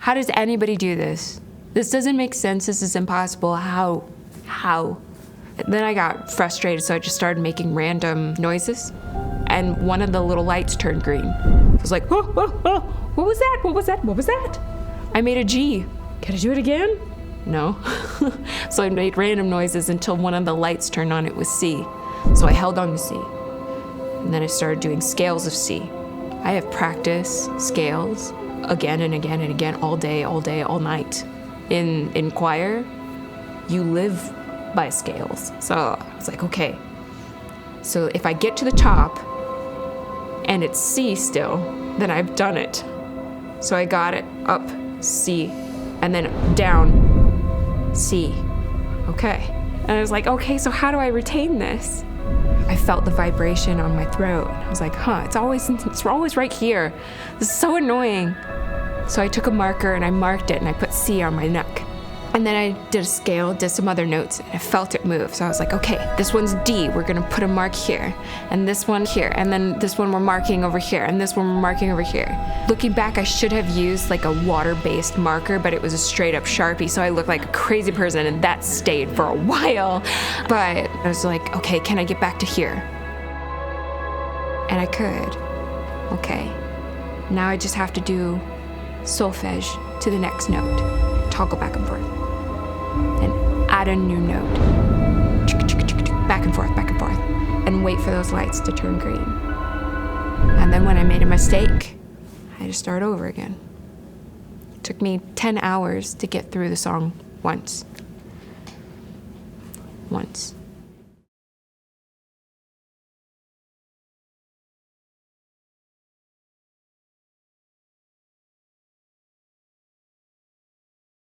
How does anybody do this? This doesn't make sense. This is impossible. How? Then I got frustrated, so I just started making random noises. And one of the little lights turned green. I was like, oh, oh, oh, what was that? What was that? What was that? I made a G. Can I do it again? No. So I made random noises until one of the lights turned on. It was C. So I held on to C. And then I started doing scales of C. I have practiced scales again and again and again, all day, all night. In choir, you live by scales. So I was like, okay. So if I get to the top and it's C still, then I've done it. So I got it up, C, and then down, C. Okay. And I was like, okay, so how do I retain this? I felt the vibration on my throat. I was like, it's always right here. This is so annoying. So I took a marker and I marked it and I put C on my neck. And then I did a scale, did some other notes, and I felt it move. So I was like, okay, this one's D, we're gonna put a mark here, and this one here, and then this one we're marking over here, and this one we're marking over here. Looking back, I should have used like a water-based marker, but it was a straight up Sharpie, so I looked like a crazy person, and that stayed for a while. But I was like, okay, can I get back to here? And I could. Okay, now I just have to do solfege to the next note. Toggle back and forth. Then add a new note. Back and forth, and wait for those lights to turn green. And then when I made a mistake, I had to start over again. It took me 10 hours to get through the song once.